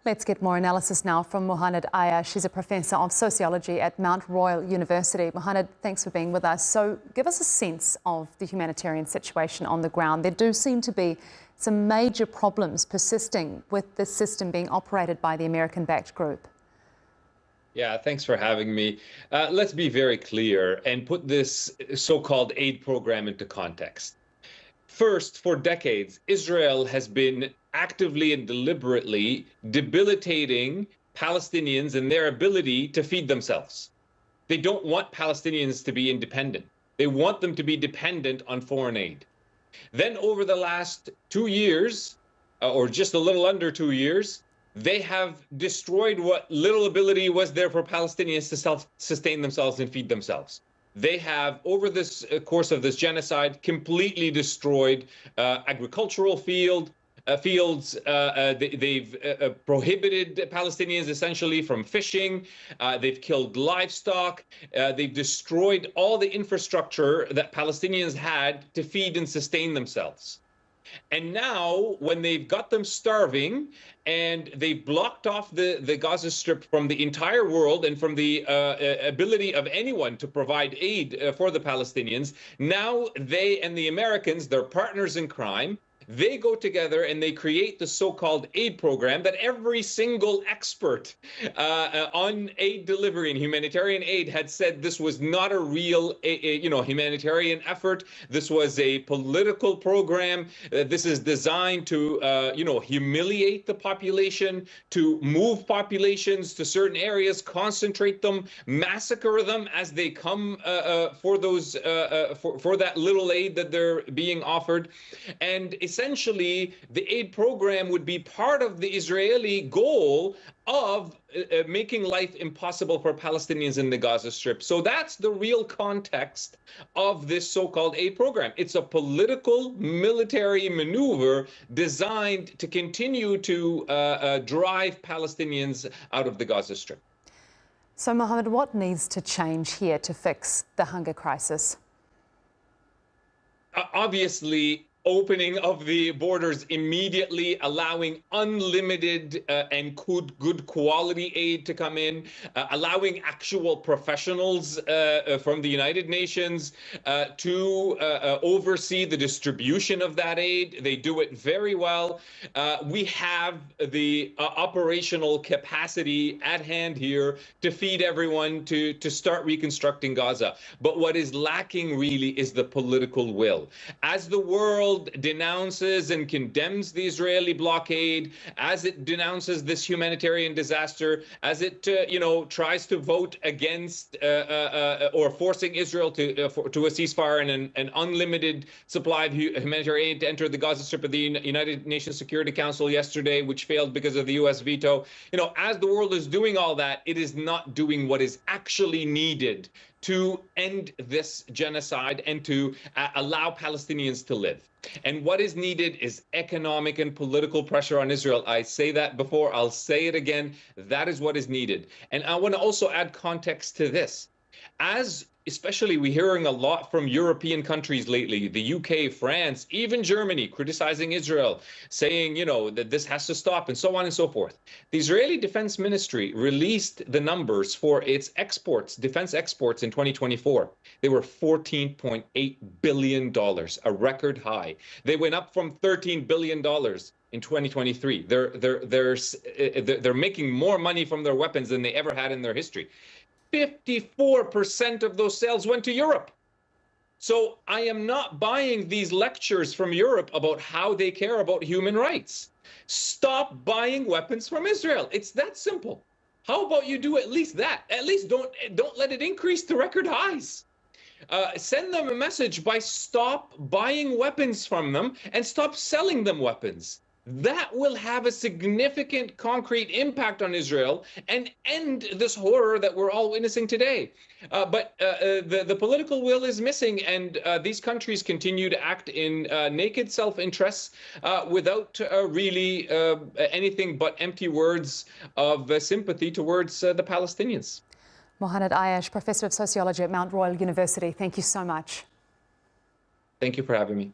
Let's get more analysis now from Muhannad Ayyash. She's a professor of sociology at Mount Royal University. Muhannad, thanks for being with us. So give us a sense of the humanitarian situation on the ground. There do seem to be some major problems persisting with this system being operated by the American-backed group. Yeah, thanks for having me. Let's be very clear and put this so-called aid program into context. First, for decades, Israel has been actively and deliberately debilitating Palestinians and their ability to feed themselves. They don't want Palestinians to be independent. They want them to be dependent on foreign aid. Then over the last 2 years, or just a little under 2 years, they have destroyed what little ability was there for Palestinians to self-sustain themselves and feed themselves. They have, over this course of this genocide, completely destroyed agricultural fields. They've prohibited Palestinians essentially from fishing. They've killed livestock. They've destroyed all the infrastructure that Palestinians had to feed and sustain themselves. And now, when they've got them starving and they've blocked off the Gaza Strip from the entire world and from the ability of anyone to provide aid for the Palestinians, now they and the Americans, their partners in crime, they go together and they create the so-called aid program that every single expert on aid delivery and humanitarian aid had said this was not a real, humanitarian effort. This was a political program. This is designed to, humiliate the population, to move populations to certain areas, concentrate them, massacre them as they come for those for that little aid that they're being offered. And essentially, the aid program would be part of the Israeli goal of making life impossible for Palestinians in the Gaza Strip. So that's the real context of this so-called aid program. It's a political military maneuver designed to continue to drive Palestinians out of the Gaza Strip. So, Muhammad, what needs to change here to fix the hunger crisis? Obviously, opening of the borders immediately, allowing unlimited and good quality aid to come in, allowing actual professionals from the United Nations to oversee the distribution of that aid. They do it very well. We have the operational capacity at hand here to feed everyone, to start reconstructing Gaza. But what is lacking really is the political will. As the world denounces and condemns the Israeli blockade, as it denounces this humanitarian disaster, as it tries to vote against or forcing Israel to a ceasefire and an unlimited supply of humanitarian aid to enter the Gaza Strip of the United Nations Security Council yesterday, which failed because of the U.S. veto. As the world is doing all that, it is not doing what is actually needed to end this genocide and to allow Palestinians to live. And what is needed is economic and political pressure on Israel. I say that before, I'll say it again. That is what is needed. And I want to also add context to this. Especially we're hearing a lot from European countries lately, the UK, France, even Germany, criticizing Israel, saying, that this has to stop and so on and so forth. The Israeli Defense Ministry released the numbers for its exports, defense exports in 2024. They were $14.8 billion, a record high. They went up from $13 billion in 2023. They're making more money from their weapons than they ever had in their history. 54% of those sales went to Europe. So I am not buying these lectures from Europe about how they care about human rights. Stop buying weapons from Israel. It's that simple. How about you do at least that? At least don't let it increase to record highs. Send them a message by stop buying weapons from them and stop selling them weapons. That will have a significant concrete impact on Israel and end this horror that we're all witnessing today. But the political will is missing, and these countries continue to act in naked self-interest without really anything but empty words of sympathy towards the Palestinians. Muhannad Ayyash, Professor of Sociology at Mount Royal University, thank you so much. Thank you for having me.